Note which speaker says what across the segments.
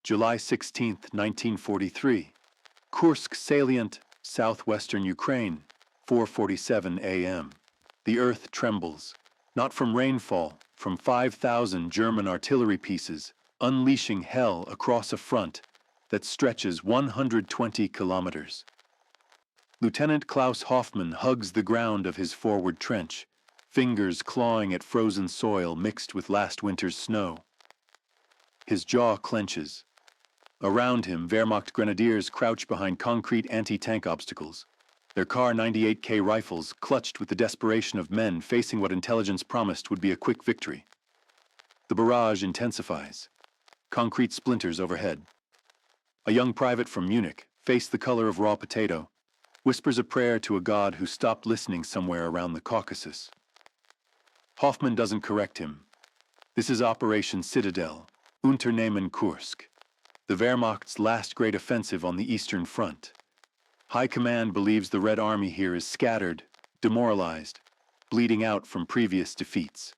Speaker 1: July 16, 1943. Kursk salient, southwestern Ukraine, 4:47 a.m. The earth trembles, not from rainfall, from 5,000 German artillery pieces, unleashing hell across a front that stretches 120 kilometers. Lieutenant Klaus Hoffmann hugs the ground of his forward trench, fingers clawing at frozen soil mixed with last winter's snow. His jaw clenches. Around him, Wehrmacht grenadiers crouch behind concrete anti-tank obstacles, their Kar 98K rifles clutched with the desperation of men facing what intelligence promised would be a quick victory. The barrage intensifies. Concrete splinters overhead. A young private from Munich, face the color of raw potato, whispers a prayer to a god who stopped listening somewhere around the Caucasus. Hoffmann doesn't correct him. This is Operation Citadel, Unternehmen Kursk, the Wehrmacht's last great offensive on the Eastern Front. High Command believes the Red Army here is scattered, demoralized, bleeding out from previous defeats.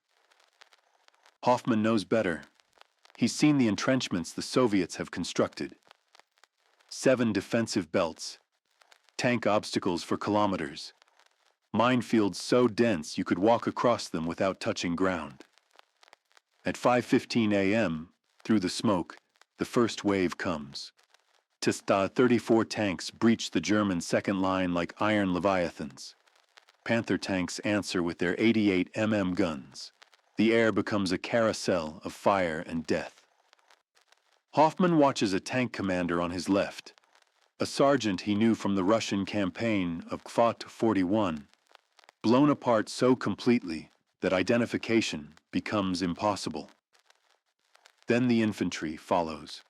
Speaker 1: Hoffmann knows better. He's seen the entrenchments the Soviets have constructed. 7 defensive belts, tank obstacles for kilometers, minefields so dense you could walk across them without touching ground. At 5:15 a.m., through the smoke, the first wave comes. T-34 tanks breach the German second line like iron leviathans. Panther tanks answer with their 88 mm guns. The air becomes a carousel of fire and death. Hoffmann watches a tank commander on his left, a sergeant he knew from the Russian campaign of Gfat 41, blown apart so completely that identification becomes impossible. Then the infantry follows.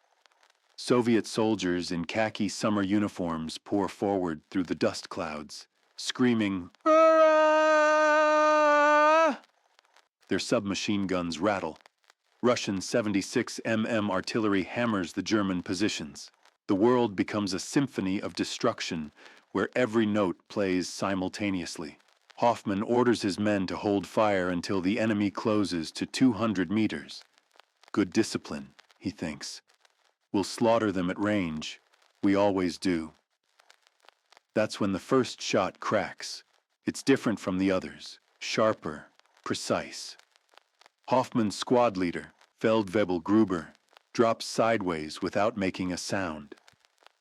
Speaker 1: Soviet soldiers in khaki summer uniforms pour forward through the dust clouds, screaming, "Hurrah!" Their submachine guns rattle. Russian 76 mm artillery hammers the German positions. The world becomes a symphony of destruction where every note plays simultaneously. Hoffmann orders his men to hold fire until the enemy closes to 200 meters. Good discipline, he thinks. We'll slaughter them at range. We always do. That's when the first shot cracks. It's different from the others. Sharper, precise. Hoffmann's squad leader, Feldwebel Gruber, drops sideways without making a sound.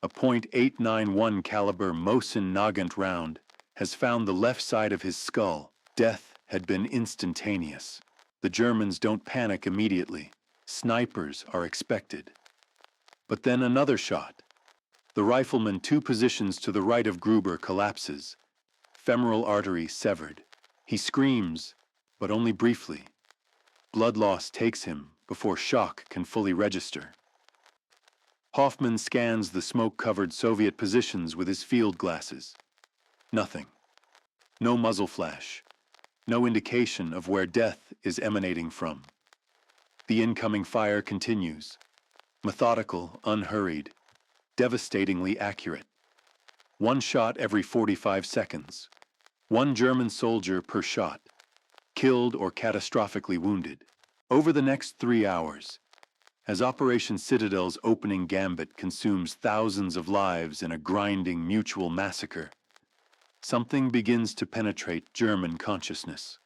Speaker 1: A .891 caliber Mosin Nagant round has found the left side of his skull. Death had been instantaneous. The Germans don't panic immediately. Snipers are expected. But then another shot. The rifleman 2 positions to the right of Gruber collapses. Femoral artery severed. He screams, but only briefly. Blood loss takes him before shock can fully register. Hoffmann scans the smoke-covered Soviet positions with his field glasses. Nothing. No muzzle flash. No indication of where death is emanating from. The incoming fire continues. Methodical, unhurried, devastatingly accurate. 1 shot every 45 seconds. 1 German soldier per shot, killed or catastrophically wounded. Over the next 3 hours, as Operation Citadel's opening gambit consumes thousands of lives in a grinding mutual massacre, something begins to penetrate German consciousness.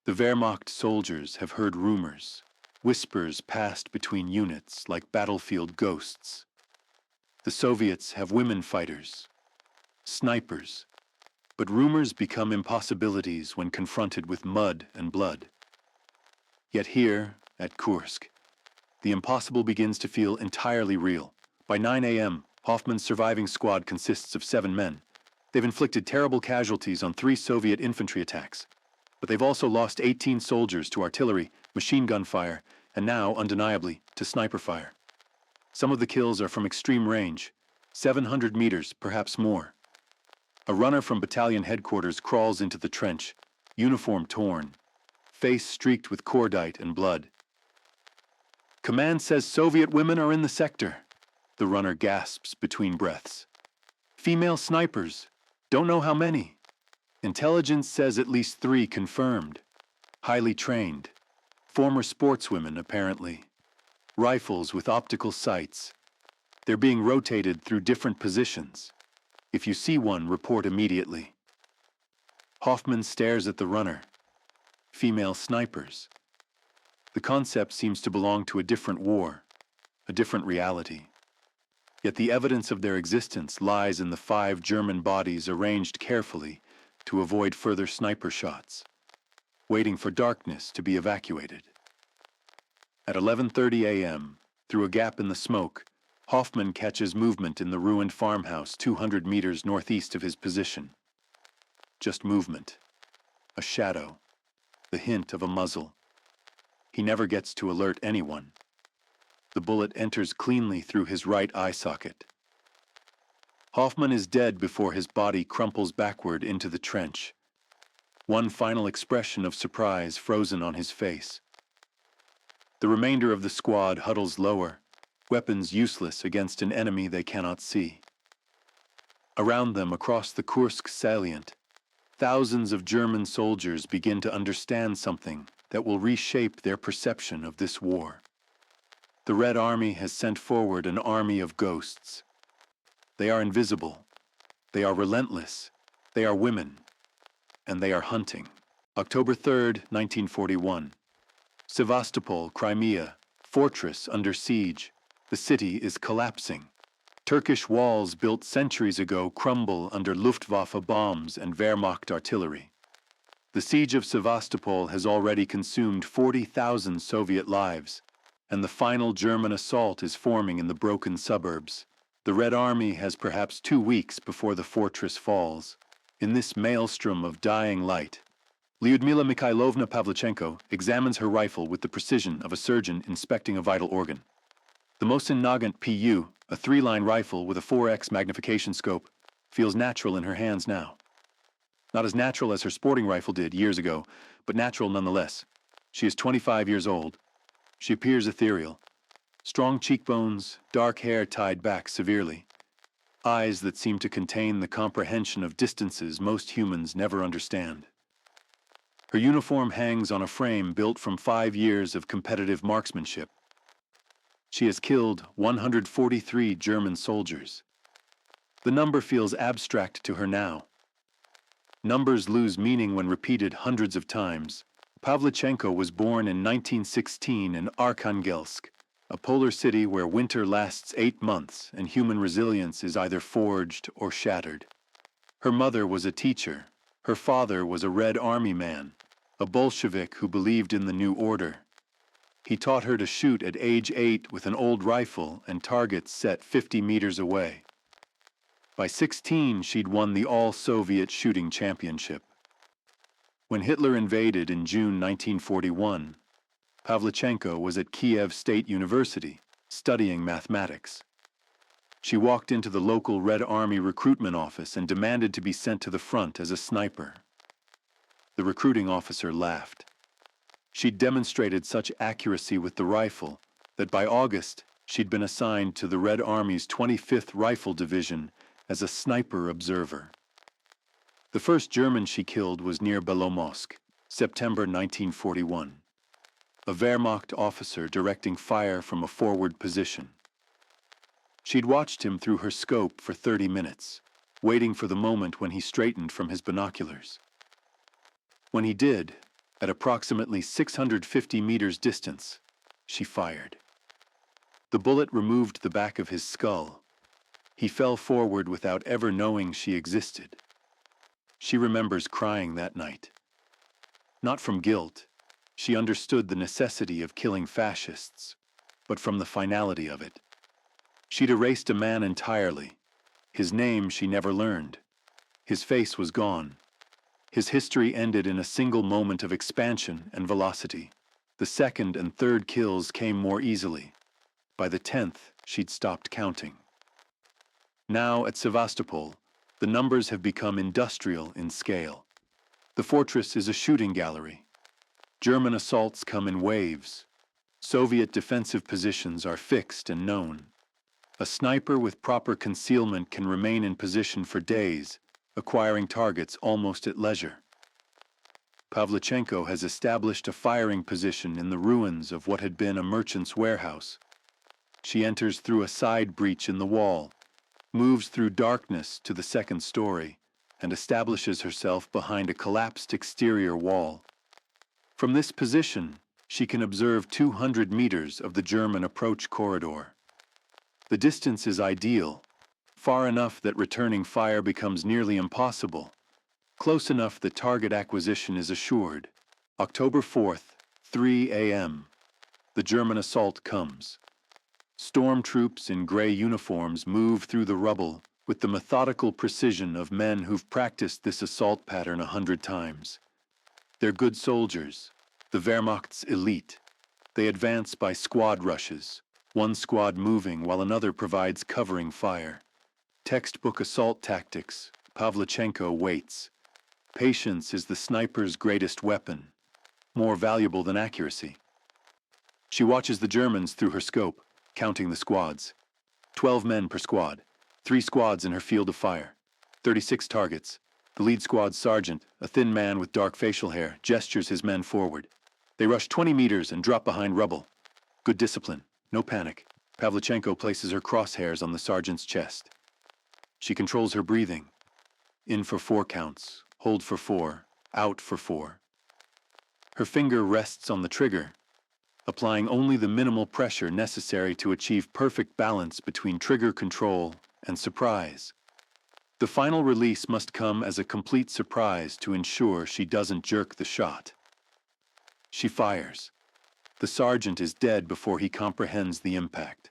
Speaker 1: The Wehrmacht soldiers have heard rumors. Whispers passed between units like battlefield ghosts. The Soviets have women fighters, snipers, but rumors become impossibilities when confronted with mud and blood. Yet here, at Kursk, the impossible begins to feel entirely real. By 9 a.m., Hoffmann's surviving squad consists of 7 men. They've inflicted terrible casualties on 3 Soviet infantry attacks, but they've also lost 18 soldiers to artillery, machine gun fire, and now, undeniably, to sniper fire. Some of the kills are from extreme range, 700 meters, perhaps more. A runner from battalion headquarters crawls into the trench, uniform torn, face streaked with cordite and blood. "Command says Soviet women are in the sector," the runner gasps between breaths. "Female snipers, don't know how many. Intelligence says at least 3 confirmed. Highly trained. Former sportswomen, apparently. Rifles with optical sights. They're being rotated through different positions. If you see one, report immediately. Hoffman stares at the runner. Female snipers. The concept seems to belong to a different war, a different reality. Yet the evidence of their existence lies in the 5 German bodies arranged carefully to avoid further sniper shots, waiting for darkness to be evacuated. At 11:30 a.m., through a gap in the smoke, Hoffman catches movement in the ruined farmhouse 200 meters northeast of his position. Just movement. A shadow. The hint of a muzzle. He never gets to alert anyone. The bullet enters cleanly through his right eye socket. Hoffman is dead before his body crumples backward into the trench. One final expression of surprise frozen on his face. The remainder of the squad huddles lower, weapons useless against an enemy they cannot see. Around them, across the Kursk salient, thousands of German soldiers begin to understand something that will reshape their perception of this war. The Red Army has sent forward an army of ghosts. They are invisible, they are relentless, they are women, and they are hunting. October 3rd, 1941. Sevastopol, Crimea, fortress under siege. The city is collapsing. Turkish walls built centuries ago crumble under Luftwaffe bombs and Wehrmacht artillery. The siege of Sevastopol has already consumed 40,000 Soviet lives, and the final German assault is forming in the broken suburbs. The Red Army has perhaps 2 weeks before the fortress falls. In this maelstrom of dying light, Lyudmila Mikhailovna Pavlichenko examines her rifle with the precision of a surgeon inspecting a vital organ. The Mosin Nagant PU, a 3-line rifle with a 4x magnification scope, feels natural in her hands now. Not as natural as her sporting rifle did years ago, but natural nonetheless. She is 25 years old. She appears ethereal. Strong cheekbones, dark hair tied back severely. Eyes that seem to contain the comprehension of distances most humans never understand. Her uniform hangs on a frame built from 5 years of competitive marksmanship. She has killed 143 German soldiers. The number feels abstract to her now. Numbers lose meaning when repeated hundreds of times. Pavlichenko was born in 1916 in Arkhangelsk, a polar city where winter lasts 8 months and human resilience is either forged or shattered. Her mother was a teacher. Her father was a Red Army man, a Bolshevik who believed in the new order. He taught her to shoot at age 8 with an old rifle and targets set 50 meters away. By 16, she'd won the all-Soviet shooting championship. When Hitler invaded in June 1941, Pavlichenko was at Kiev State University, studying mathematics. She walked into the local Red Army recruitment office and demanded to be sent to the front as a sniper. The recruiting officer laughed. She'd demonstrated such accuracy with the rifle that by August she'd been assigned to the Red Army's 25th Rifle Division as a sniper observer. The first German she killed was near Belomorsk, September 1941. A Wehrmacht officer directing fire from a forward position. She'd watched him through her scope for 30 minutes, waiting for the moment when he straightened from his binoculars. When he did, at approximately 650 meters distance, she fired. The bullet removed the back of his skull. He fell forward without ever knowing she existed. She remembers crying that night. Not from guilt. She understood the necessity of killing fascists, but from the finality of it. She'd erased a man entirely. His name she never learned. His face was gone. His history ended in a single moment of expansion and velocity. The second and third kills came more easily. By the 10th, she'd stopped counting. Now at Sevastopol, the numbers have become industrial in scale. The fortress is a shooting gallery. German assaults come in waves. Soviet defensive positions are fixed and known. A sniper with proper concealment can remain in position for days, acquiring targets almost at leisure. Pavlichenko has established a firing position in the ruins of what had been a merchant's warehouse, She enters through a side breach in the wall, moves through darkness to the second story, and establishes herself behind a collapsed exterior wall. From this position, she can observe 200 meters of the German approach corridor. The distance is ideal, far enough that returning fire becomes nearly impossible, close enough that target acquisition is assured. October 4th, 3 a.m. The German assault comes. Storm troops in gray uniforms move through the rubble with the methodical precision of men who've practiced this assault pattern 100 times. They're good soldiers, the Wehrmacht's elite. They advance by squad rushes, one squad moving while another provides covering fire. Textbook assault tactics, Pavlichenko waits. Patience is the sniper's greatest weapon, more valuable than accuracy. She watches the Germans through her scope, counting the squads. 12 men per squad, 3 squads in her field of fire, 36 targets. The lead squad's sergeant, a thin man with dark facial hair, gestures his men forward. They rush 20 meters and drop behind rubble. Good discipline, no panic. Pavlichenko places her crosshairs on the sergeant's chest. She controls her breathing. In for 4 counts, hold for 4, out for 4. Her finger rests on the trigger, applying only the minimal pressure necessary to achieve perfect balance between trigger control and surprise. The final release must come as a complete surprise to ensure she doesn't jerk the shot. She fires. The sergeant is dead before he comprehends the impact.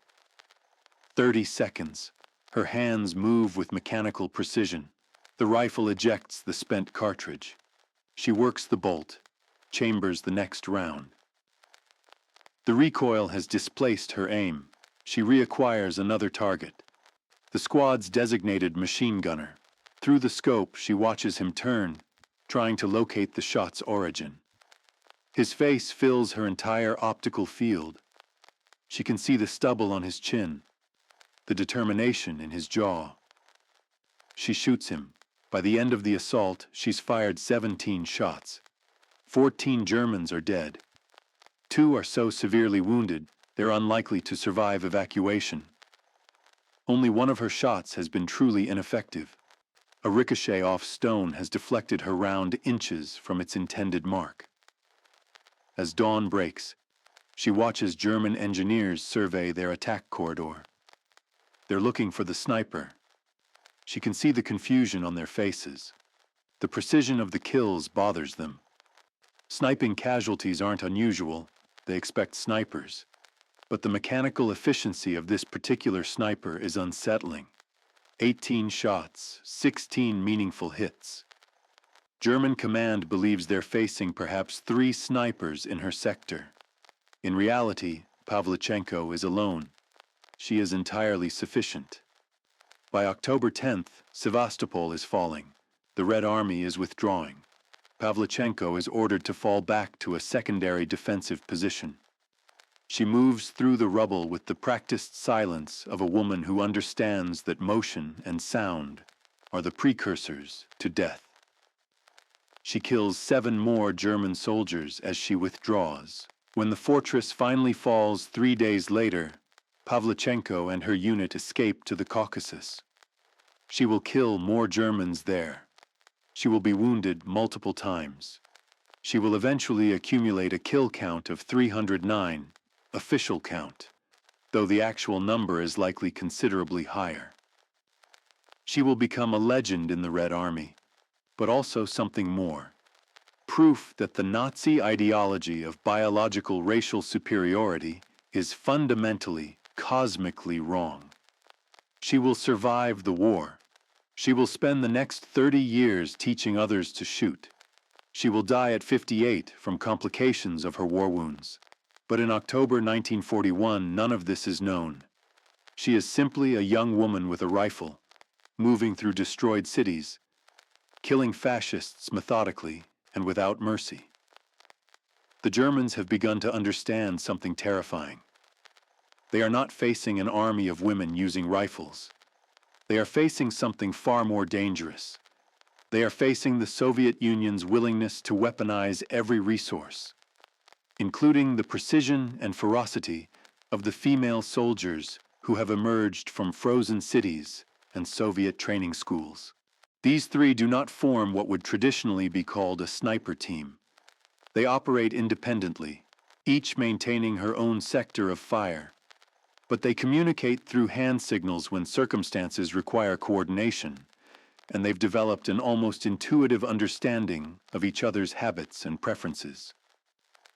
Speaker 1: 30 seconds. Her hands move with mechanical precision. The rifle ejects the spent cartridge. She works the bolt, chambers the next round. The recoil has displaced her aim. She reacquires another target. The squad's designated machine gunner. Through the scope, she watches him turn, trying to locate the shot's origin. His face fills her entire optical field. She can see the stubble on his chin, the determination in his jaw. She shoots him. By the end of the assault, she's fired 17 shots. 14 Germans are dead. 2 are so severely wounded, they're unlikely to survive evacuation. Only one of her shots has been truly ineffective. A ricochet off stone has deflected her round inches from its intended mark. As dawn breaks, she watches German engineers survey their attack corridor. They're looking for the sniper. She can see the confusion on their faces. The precision of the kills bothers them. Sniping casualties aren't unusual. They expect snipers. But the mechanical efficiency of this particular sniper is unsettling. 18 shots, 16 meaningful hits. German command believes they're facing perhaps 3 snipers in her sector. In reality, Pavlichenko is alone. She is entirely sufficient. By October 10th, Sevastopol is falling. The Red Army is withdrawing. Pavlichenko is ordered to fall back to a secondary defensive position. She moves through the rubble with the practiced silence of a woman who understands that motion and sound are the precursors to death. She kills 7 more German soldiers as she withdraws. When the fortress finally falls 3 days later, Pavlichenko and her unit escape to the Caucasus. She will kill more Germans there. She will be wounded multiple times. She will eventually accumulate a kill count of 309, official count, though the actual number is likely considerably higher. She will become a legend in the Red Army, but also something more. Proof that the Nazi ideology of biological racial superiority is fundamentally, cosmically wrong. She will survive the war. She will spend the next 30 years teaching others to shoot. She will die at 58 from complications of her war wounds. But in October 1941, none of this is known. She is simply a young woman with a rifle, moving through destroyed cities, killing fascists methodically and without mercy. The Germans have begun to understand something terrifying. They are not facing an army of women using rifles. They are facing something far more dangerous. They are facing the Soviet Union's willingness to weaponize every resource, including the precision and ferocity of the female soldiers who have emerged from frozen cities and Soviet training schools. These three do not form what would traditionally be called a sniper team. They operate independently, each maintaining her own sector of fire, but they communicate through hand signals when circumstances require coordination, and they've developed an almost intuitive understanding of each other's habits and preferences.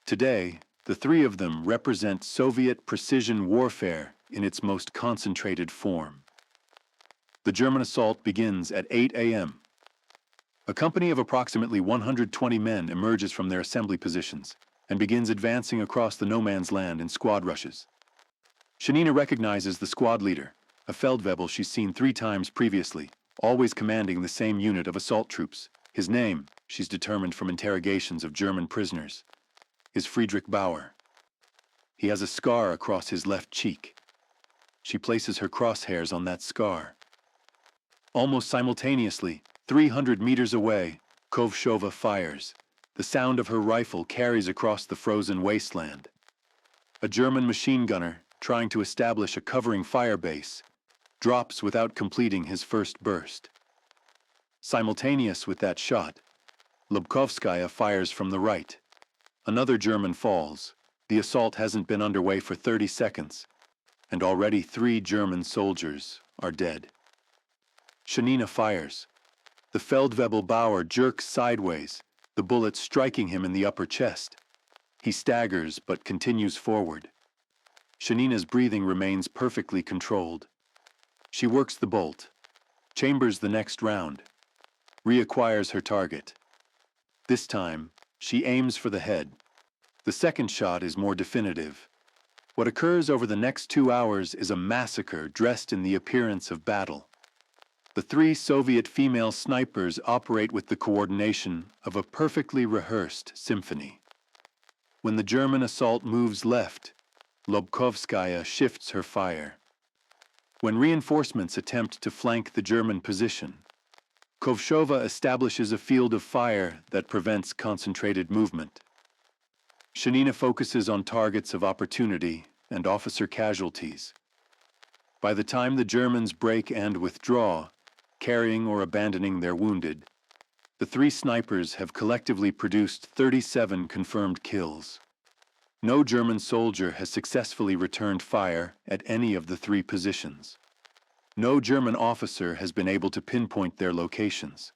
Speaker 1: Today, the three of them represent Soviet precision warfare in its most concentrated form. The German assault begins at 8 a.m. A company of approximately 120 men emerges from their assembly positions and begins advancing across the no-man's land in squad rushes. Shanina recognizes the squad leader, a Feldwebel she's seen 3 times previously, always commanding the same unit of assault troops. His name, she's determined from interrogations of German prisoners, is Friedrich Bauer. He has a scar across his left cheek. She places her crosshairs on that scar. Almost simultaneously, 300 meters away, Kovshova fires. The sound of her rifle carries across the frozen wasteland. A German machine gunner, trying to establish a covering fire base, drops without completing his first burst. Simultaneous with that shot, Lubkovskaya fires from the right. Another German falls. The assault hasn't been underway for 30 seconds, and already 3 German soldiers are dead. Shanina fires. The Feldwebel Bauer jerks sideways, the bullet striking him in the upper chest. He staggers but continues forward. Shanina's breathing remains perfectly controlled. She works the bolt, chambers the next round, reacquires her target. This time, she aims for the head. The second shot is more definitive. What occurs over the next 2 hours is a massacre dressed in the appearance of battle. The 3 Soviet female snipers operate with the coordination of a perfectly rehearsed symphony. When the German assault moves left, Lobkovskaya shifts her fire. When reinforcements attempt to flank the German position, Kovshova establishes a field of fire that prevents concentrated movement. Shanina focuses on targets of opportunity and officer casualties. By the time the Germans break and withdraw, carrying or abandoning their wounded, the 3 snipers have collectively produced 37 confirmed kills. No German soldier has successfully returned fire at any of the 3 positions. No German officer has been able to pinpoint their locations.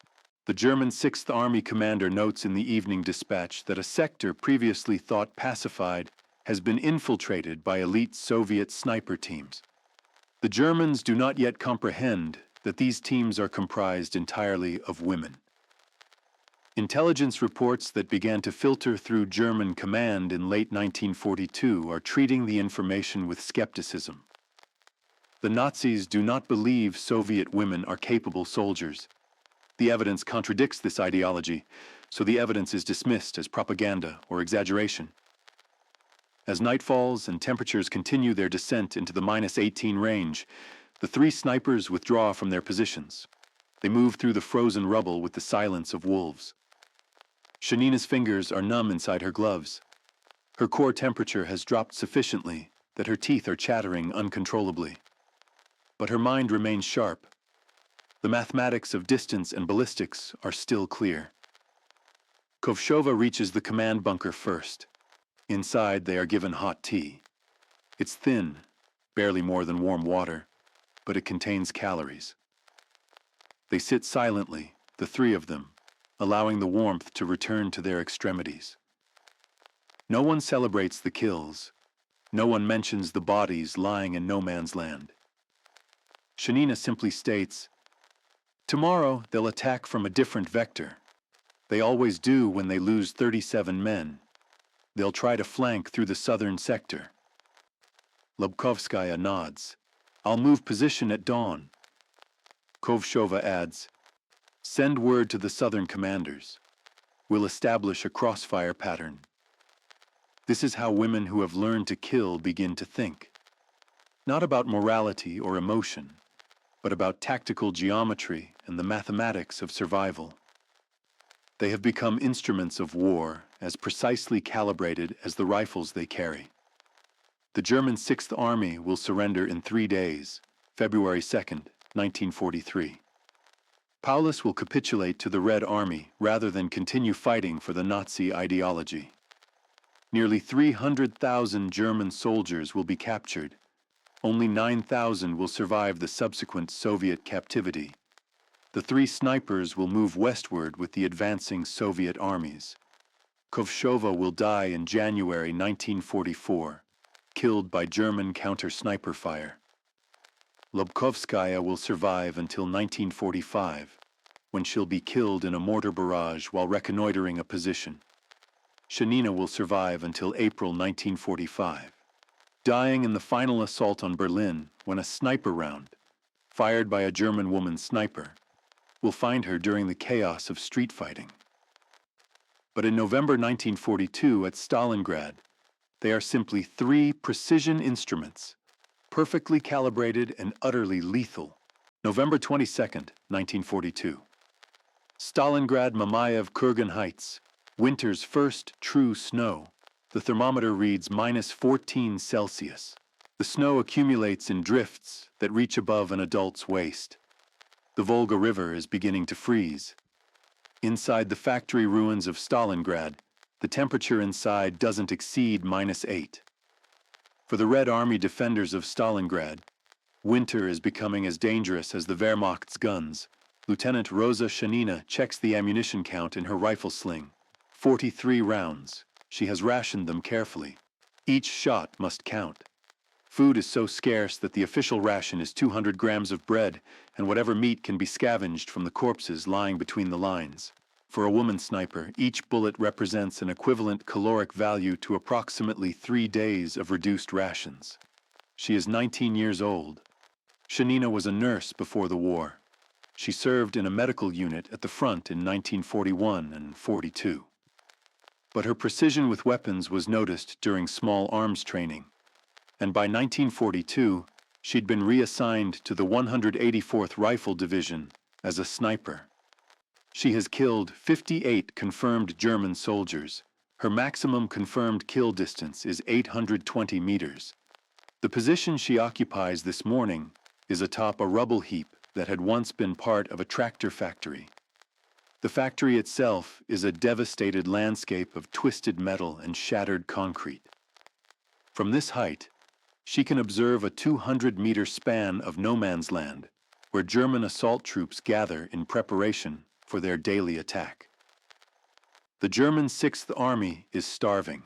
Speaker 1: The German 6th Army commander notes in the evening dispatch that a sector previously thought pacified has been infiltrated by elite Soviet sniper teams. The Germans do not yet comprehend that these teams are comprised entirely of women. Intelligence reports that began to filter through German command in late 1942 are treating the information with skepticism. The Nazis do not believe Soviet women are capable soldiers. The evidence contradicts this ideology, so the evidence is dismissed as propaganda or exaggeration. As night falls and temperatures continue their descent into the -18 range, the 3 snipers withdraw from their positions. They move through the frozen rubble with the silence of wolves. Shanina's fingers are numb inside her gloves. Her core temperature has dropped sufficiently that her teeth are chattering uncontrollably. But her mind remains sharp. The mathematics of distance and ballistics are still clear. Kovshova reaches the command bunker first. Inside, they are given hot tea. It's thin, barely more than warm water, but it contains calories. They sit silently, the 3 of them, allowing the warmth to return to their extremities. No one celebrates the kills. No one mentions the bodies lying in no man's land. Shanina simply states, "Tomorrow they'll attack from a different vector. They always do when they lose 37 men. They'll try to flank through the southern sector." Lubkovskaya nods. "I'll move position at dawn." Kovshova adds, "Send word to the southern commanders. We'll establish a crossfire pattern." This is how women who have learned to kill begin to think. Not about morality or emotion, but about tactical geometry and the mathematics of survival. They have become instruments of war as precisely calibrated as the rifles they carry. The German Sixth Army will surrender in 3 days, February 2nd, 1943. Paulus will capitulate to the Red Army rather than continue fighting for the Nazi ideology. Nearly 300,000 German soldiers will be captured. Only 9,000 will survive the subsequent Soviet captivity. The 3 snipers will move westward with the advancing Soviet armies. Kovshova will die in January 1944, killed by German counter-sniper fire. Lobkovskaya will survive until 1945, when she'll be killed in a mortar barrage while reconnoitering a position. Shanina will survive until April 1945, dying in the final assault on Berlin when a sniper round, fired by a German woman sniper, will find her during the chaos of street fighting. But in November 1942 at Stalingrad, they are simply 3 precision instruments, perfectly calibrated and utterly lethal. November 22nd, 1942. Stalingrad, Mamayev, Kurgan Heights. Winter's first true snow. The thermometer reads -14 Celsius. The snow accumulates in drifts that reach above an adult's waist. The Volga River is beginning to freeze. Inside the factory ruins of Stalingrad, the temperature inside doesn't exceed -8. For the Red Army defenders of Stalingrad, winter is becoming as dangerous as the Wehrmacht's guns. Lieutenant Rosa Shanina checks the ammunition count in her rifle sling. 43 rounds. She has rationed them carefully. Each shot must count. Food is so scarce that the official ration is 200 grams of bread, and whatever meat can be scavenged from the corpses lying between the lines. For a woman sniper, each bullet represents an equivalent caloric value to approximately 3 days of reduced rations. She is 19 years old. Shanina was a nurse before the war. She served in a medical unit at the front in 1941 and 42. But her precision with weapons was noticed during small arms training, and by 1942, she'd been reassigned to the 184th Rifle Division as a sniper. She has killed 58 confirmed German soldiers. Her maximum confirmed kill distance is 820 meters. The position she occupies this morning is atop a rubble heap that had once been part of a tractor factory. The factory itself is a devastated landscape of twisted metal and shattered concrete. From this height, she can observe a 200-meter span of no man's land, where German assault troops gather in preparation for their daily attack. The German Sixth Army is starving.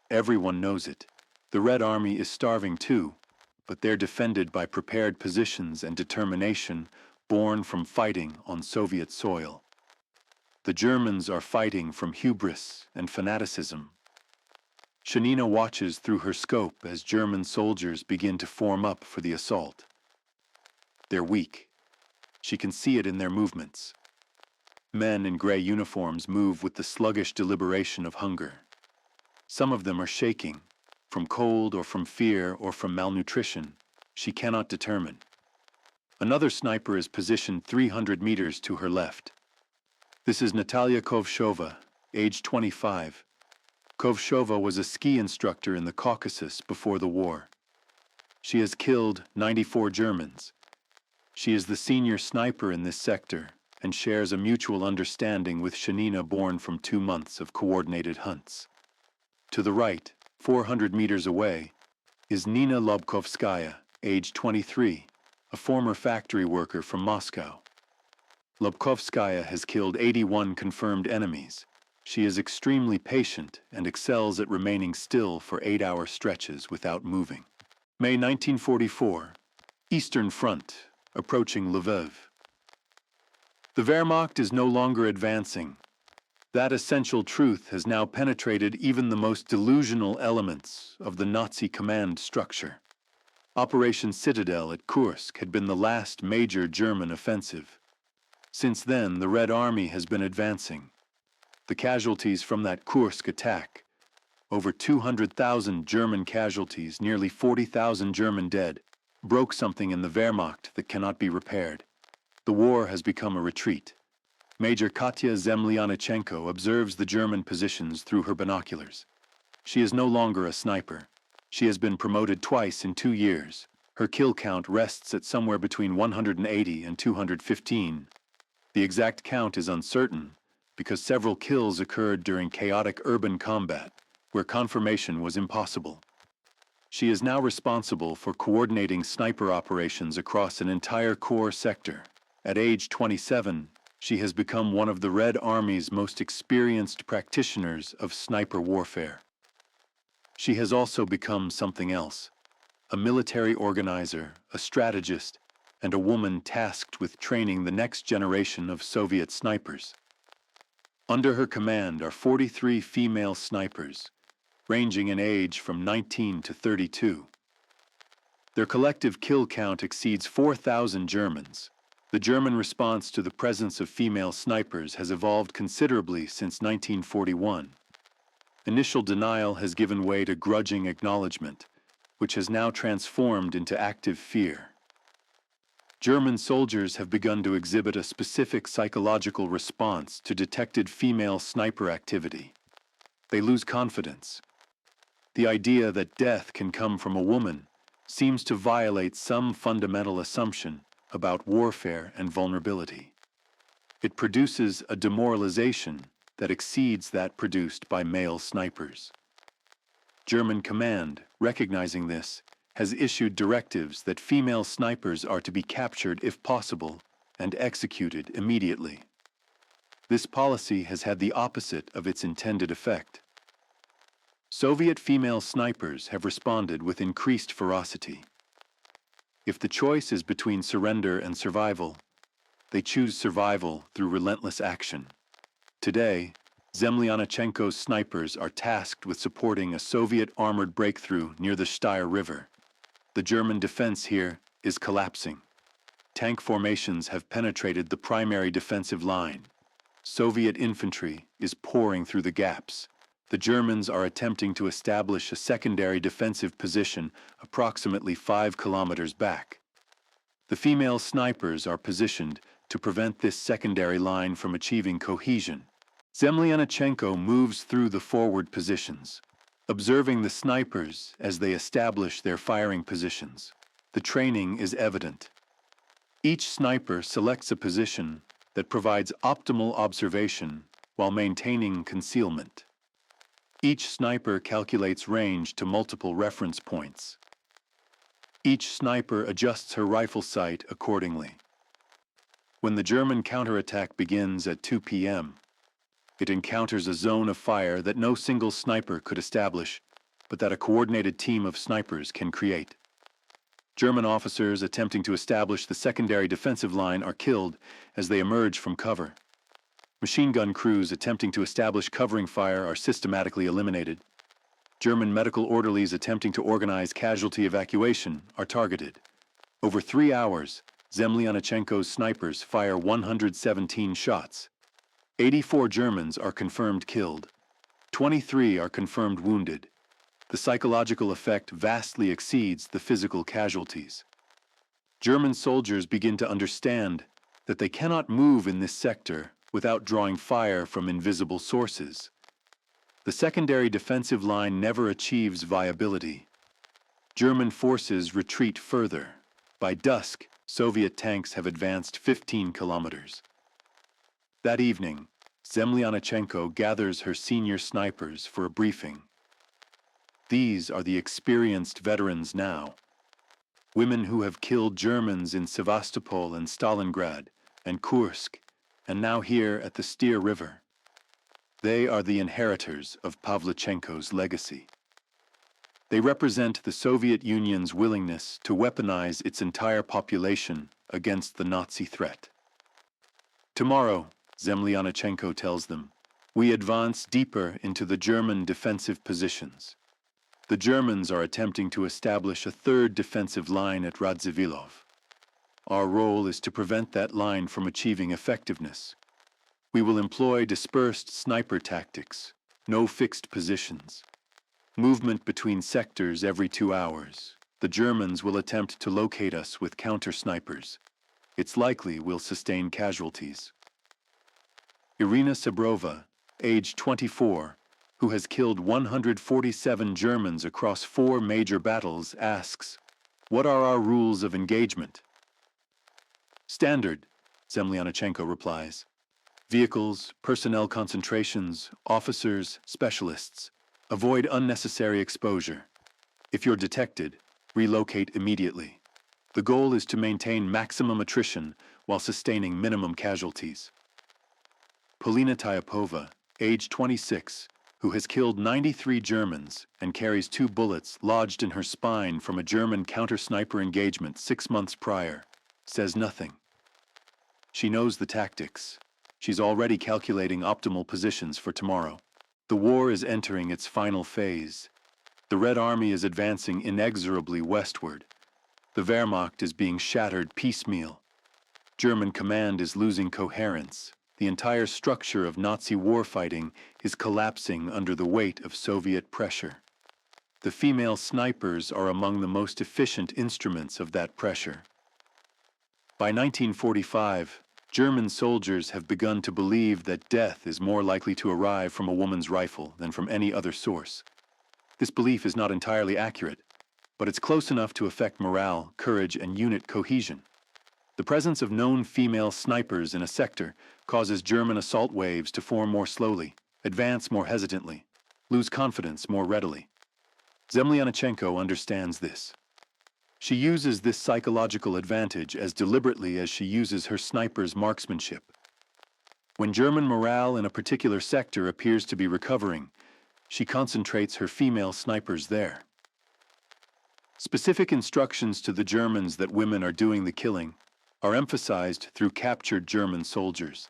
Speaker 1: Everyone knows it. The Red Army is starving too, but they're defended by prepared positions and determination born from fighting on Soviet soil. The Germans are fighting from hubris and fanaticism. Shanina watches through her scope as German soldiers begin to form up for the assault. They're weak. She can see it in their movements. Men in gray uniforms move with the sluggish deliberation of hunger. Some of them are shaking, from cold or from fear or from malnutrition. She cannot determine. Another sniper is positioned 300 meters to her left. This is Natalia Kovshova, age 25. Kovshova was a ski instructor in the Caucasus before the war. She has killed 94 Germans. She is the senior sniper in this sector and shares a mutual understanding with Shanina born from 2 months of coordinated hunts. To the right, 400 meters away, is Nina Lobkovskaya, age 23, a former factory worker from Moscow. Lobkovskaya has killed 81 confirmed enemies. She is extremely patient and excels at remaining still for 8-hour stretches without moving. May 1944, Eastern Front, approaching Lviv. The Wehrmacht is no longer advancing. That essential truth has now penetrated even the most delusional elements of the Nazi command structure. Operation Citadel at Kursk had been the last major German offensive. Since then, the Red Army has been advancing. The casualties from that Kursk attack, over 200,000 German casualties, nearly 40,000 German dead, broke something in the Wehrmacht that cannot be repaired. The war has become a retreat. Major Katya Zemlyanichenko observes the German positions through her binoculars. She is no longer a sniper. She has been promoted twice in 2 years. Her kill count rests at somewhere between 180 and 215. The exact count is uncertain because several kills occurred during chaotic urban combat, where confirmation was impossible. She is now responsible for coordinating sniper operations across an entire core sector. At age 27, she has become one of the Red Army's most experienced practitioners of sniper warfare. She has also become something else: a military organizer, a strategist, and a woman tasked with training the next generation of Soviet snipers. Under her command are 43 female snipers, ranging in age from 19 to 32. Their collective kill count exceeds 4,000 Germans. The German response to the presence of female snipers has evolved considerably since 1941. Initial denial has given way to grudging acknowledgement, which has now transformed into active fear. German soldiers have begun to exhibit a specific psychological response to detected female sniper activity. They lose confidence. The idea that death can come from a woman seems to violate some fundamental assumption about warfare and vulnerability. It produces a demoralization that exceeds that produced by male snipers. German command, recognizing this, has issued directives that female snipers are to be captured if possible and executed immediately. This policy has had the opposite of its intended effect. Soviet female snipers have responded with increased ferocity. If the choice is between surrender and survival, they choose survival through relentless action. Today, Zemlyanichenko's snipers are tasked with supporting a Soviet armored breakthrough near the Steyr River. The German defense here is collapsing. Tank formations have penetrated the primary defensive line. Soviet infantry is pouring through the gaps. The Germans are attempting to establish a secondary defensive position approximately 5 kilometers back. The female snipers are positioned to prevent this secondary line from achieving cohesion. Zemlyanichenko moves through the forward positions, observing the snipers as they establish their firing positions. The training is evident. Each sniper selects a position that provides optimal observation while maintaining concealment. Each sniper calculates range to multiple reference points. Each sniper adjusts her rifle sight accordingly. When the German counterattack begins at 2 p.m., it encounters a zone of fire that no single sniper could establish, but that a coordinated team of snipers can create. German officers attempting to establish the secondary defensive line are killed as they emerge from cover. Machine gun crews attempting to establish covering fire are systematically eliminated. German medical orderlies attempting to organize casualty evacuation are targeted. Over 3 hours, Zemlyanichenko's snipers fire 117 shots. 84 Germans are confirmed killed. 23 are confirmed wounded. The psychological effect vastly exceeds the physical casualties. German soldiers begin to understand that they cannot move in this sector without drawing fire from invisible sources. The secondary defensive line never achieves viability. German forces retreat further. By dusk, Soviet tanks have advanced 15 kilometers. That evening, Zemlyanichenko gathers her senior snipers for a briefing. These are the experienced veterans now. Women who have killed Germans in Sevastopol and Stalingrad and Kursk, and now here at the Steyr River. They are the inheritors of Pavlichenko's legacy. They represent the Soviet Union's willingness to weaponize its entire population against the Nazi threat. Tomorrow, Zemlyanichenko tells them, we advance deeper into the German defensive positions. The Germans are attempting to establish a third defensive line at Radzivilov. Our role is to prevent that line from achieving effectiveness. We will employ dispersed sniper tactics, no fixed positions. Movement between sectors every 2 hours. The Germans will attempt to locate us with counter-snipers. It's likely we'll sustain casualties. Irina Sebrova, age 24, who has killed 147 Germans across 4 major battles, asks, "What are our rules of engagement?" "Standard," Zemlyanichenko replies. "Vehicles, personnel concentrations, officers, specialists. Avoid unnecessary exposure. If you're detected, relocate immediately. The goal is to maintain maximum attrition while sustaining minimum casualties." Polina Tyapova, age 26, who has killed 93 Germans and carries 2 bullets lodged in her spine from a German counter-sniper engagement 6 months prior, says nothing. She knows the tactics. She's already calculating optimal positions for tomorrow. The war is entering its final phase. The Red Army is advancing inexorably westward. The Wehrmacht is being shattered piecemeal. German command is losing coherence. The entire structure of Nazi warfighting is collapsing under the weight of Soviet pressure. The female snipers are among the most efficient instruments of that pressure. By 1945, German soldiers have begun to believe that death is more likely to arrive from a woman's rifle than from any other source. This belief is not entirely accurate, but it's close enough to affect morale, courage, and unit cohesion. The presence of known female snipers in a sector causes German assault waves to form more slowly, advance more hesitantly, lose confidence more readily. Zemlyanichenko understands this. She uses this psychological advantage as deliberately as she uses her sniper's marksmanship. When German morale in a particular sector appears to be recovering, she concentrates her female snipers there. Specific instructions to the Germans that women are doing the killing are emphasized through captured German soldiers.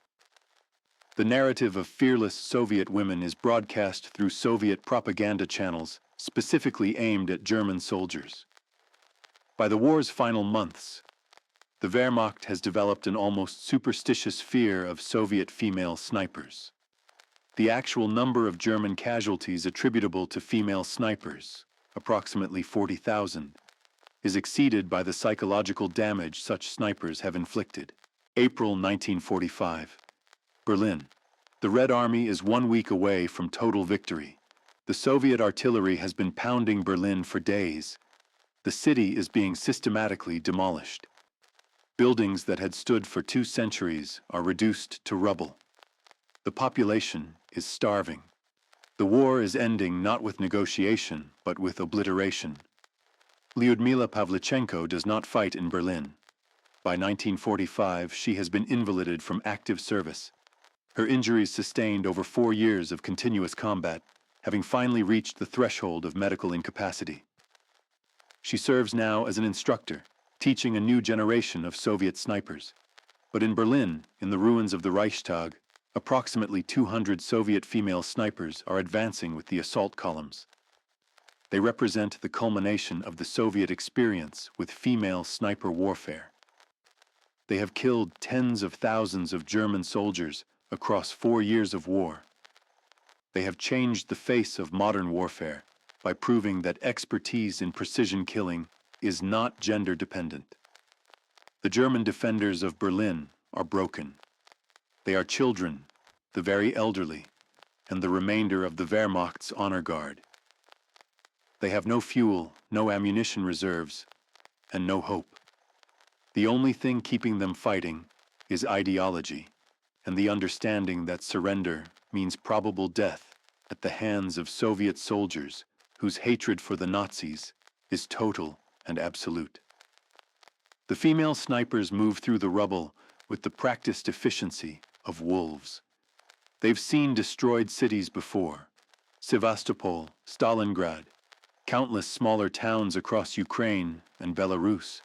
Speaker 1: The narrative of fearless Soviet women is broadcast through Soviet propaganda channels specifically aimed at German soldiers. By the war's final months, the Wehrmacht has developed an almost superstitious fear of Soviet female snipers. The actual number of German casualties attributable to female snipers, approximately 40,000, is exceeded by the psychological damage such snipers have inflicted. April 1945. Berlin. The Red Army is 1 week away from total victory. The Soviet artillery has been pounding Berlin for days. The city is being systematically demolished. Buildings that had stood for 2 centuries are reduced to rubble. The population is starving. The war is ending not with negotiation, but with obliteration. Lyudmila Pavlichenko does not fight in Berlin. By 1945, she has been invalided from active service. Her injuries sustained over 4 years of continuous combat, having finally reached the threshold of medical incapacity. She serves now as an instructor, teaching a new generation of Soviet snipers. But in Berlin, in the ruins of the Reichstag, approximately 200 Soviet female snipers are advancing with the assault columns. They represent the culmination of the Soviet experience with female sniper warfare. They have killed tens of thousands of German soldiers across 4 years of war. They have changed the face of modern warfare by proving that expertise in precision killing is not gender-dependent. The German defenders of Berlin are broken. They are children, the very elderly, and the remainder of the Wehrmacht's honor guard. They have no fuel, no ammunition reserves, and no hope. The only thing keeping them fighting is ideology, and the understanding that surrender means probable death at the hands of Soviet soldiers whose hatred for the Nazis is total and absolute. The female snipers move through the rubble with the practiced efficiency of wolves. They've seen destroyed cities before: Sevastopol, Stalingrad, countless smaller towns across Ukraine and Belarus.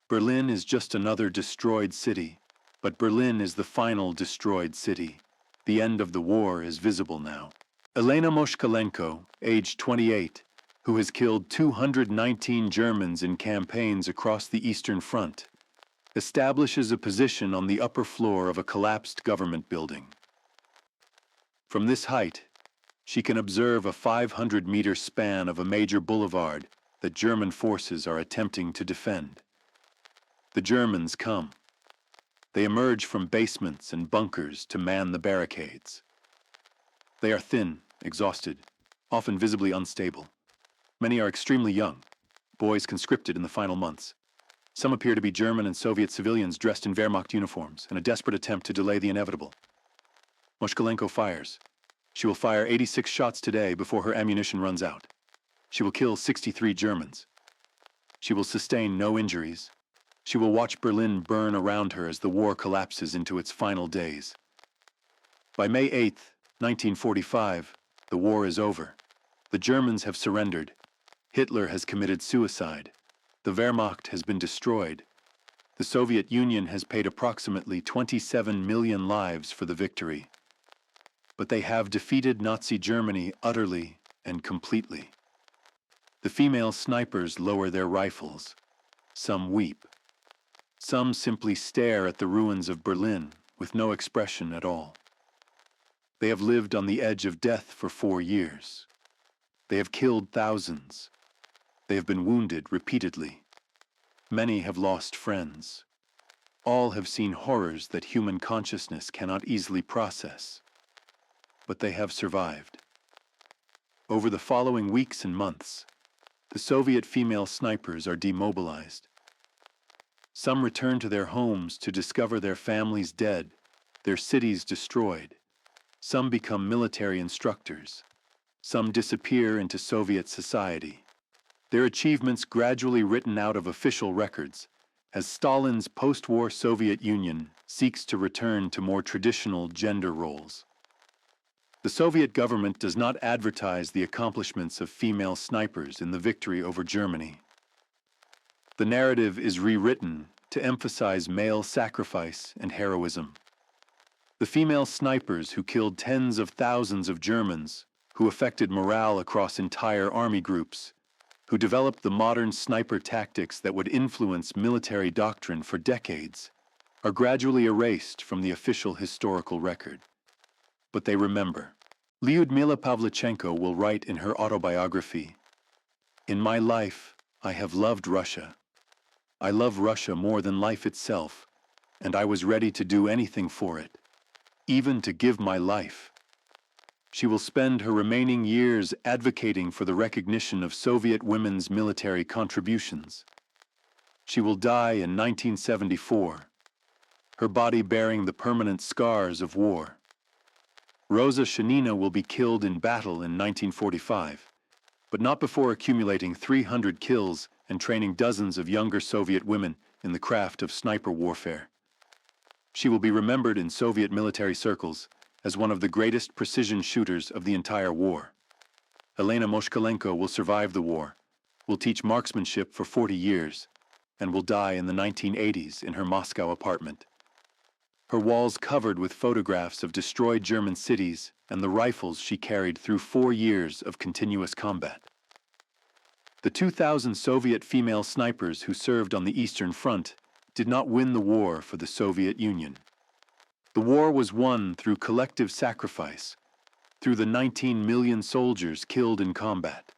Speaker 1: Berlin is just another destroyed city, but Berlin is the final destroyed city. The end of the war is visible now. Elena Moshkalenko, age 28, who has killed 219 Germans in campaigns across the Eastern Front, establishes a position on the upper floor of a collapsed government building. From this height, she can observe a 500-meter span of a major boulevard that German forces are attempting to defend. The Germans come. They emerge from basements and bunkers to man the barricades. They are thin, exhausted, often visibly unstable. Many are extremely young, boys conscripted in the final months. Some appear to be German and Soviet civilians dressed in Wehrmacht uniforms in a desperate attempt to delay the inevitable. Moshkalenko fires. She will fire 86 shots today before her ammunition runs out. She will kill 63 Germans. She will sustain no injuries. She will watch Berlin burn around her as the war collapses into its final days. By May 8, 1945, the war is over. The Germans have surrendered. Hitler has committed suicide. The Wehrmacht has been destroyed. The Soviet Union has paid approximately 27 million lives for the victory. But they have defeated Nazi Germany utterly and completely. The female snipers lower their rifles. Some weep. Some simply stare at the ruins of Berlin with no expression at all. They have lived on the edge of death for 4 years. They have killed thousands. They have been wounded repeatedly. Many have lost friends. All have seen horrors that human consciousness cannot easily process. But they have survived. Over the following weeks and months, the Soviet female snipers are demobilized. Some return to their homes to discover their families dead, their cities destroyed. Some become military instructors. Some disappear into Soviet society. Their achievements gradually written out of official records, as Stalin's post-war Soviet Union seeks to return to more traditional gender roles. The Soviet government does not advertise the accomplishments of female snipers in the victory over Germany. The narrative is rewritten to emphasize male sacrifice and heroism. The female snipers who killed tens of thousands of Germans, who affected morale across entire army groups, who developed the modern sniper tactics that would influence military doctrine for decades, are gradually erased from the official historical record. But they remember. Lyudmila Pavlichenko will write in her autobiography, "In my life, I have loved Russia. I love Russia more than life itself, and I was ready to do anything for it, even to give my life." She will spend her remaining years advocating for the recognition of Soviet women's military contributions. She will die in 1974, her body bearing the permanent scars of war. Rosa Shanina will be killed in battle in 1945, but not before accumulating 300 kills and training dozens of younger Soviet women in the craft of sniper warfare. She will be remembered in Soviet military circles as one of the greatest precision shooters of the entire war. Elena Moshkalenko will survive the war, will teach marksmanship for 40 years, and will die in the 1980s in her Moscow apartment. Her walls covered with photographs of destroyed German cities and the rifles she carried through 4 years of continuous combat. The 2,000 Soviet female snipers who served on the Eastern Front did not win the war for the Soviet Union. The war was won through collective sacrifice, through the 19 million soldiers killed in combat,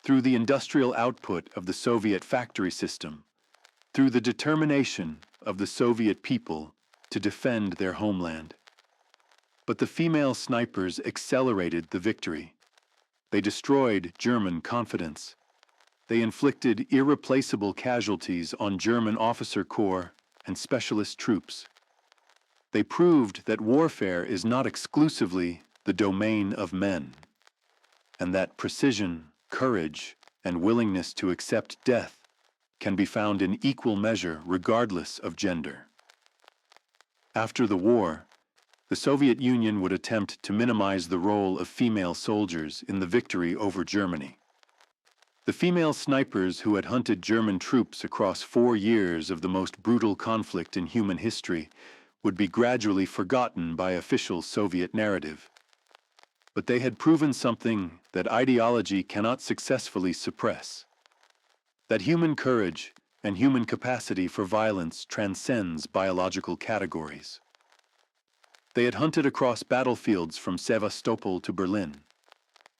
Speaker 1: through the industrial output of the Soviet factory system, through the determination of the Soviet people to defend their homeland. But the female snipers accelerated the victory. They destroyed German confidence. They inflicted irreplaceable casualties on German officer corps and specialist troops. They proved that warfare is not exclusively the domain of men, and that precision, courage, and willingness to accept death can be found in equal measure regardless of gender. After the war, the Soviet Union would attempt to minimize the role of female soldiers in the victory over Germany. The female snipers who had hunted German troops across 4 years of the most brutal conflict in human history would be gradually forgotten by official Soviet narrative. But they had proven something that ideology cannot successfully suppress: that human courage and human capacity for violence transcends biological categories. They had hunted across battlefields from Sevastopol to Berlin.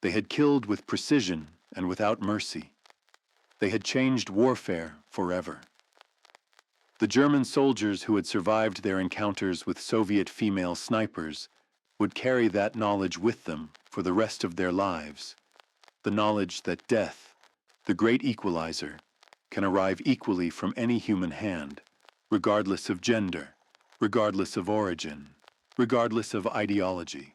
Speaker 1: They had killed with precision and without mercy. They had changed warfare forever. The German soldiers who had survived their encounters with Soviet female snipers would carry that knowledge with them for the rest of their lives. The knowledge that death, the great equalizer, can arrive equally from any human hand, regardless of gender, regardless of origin, regardless of ideology.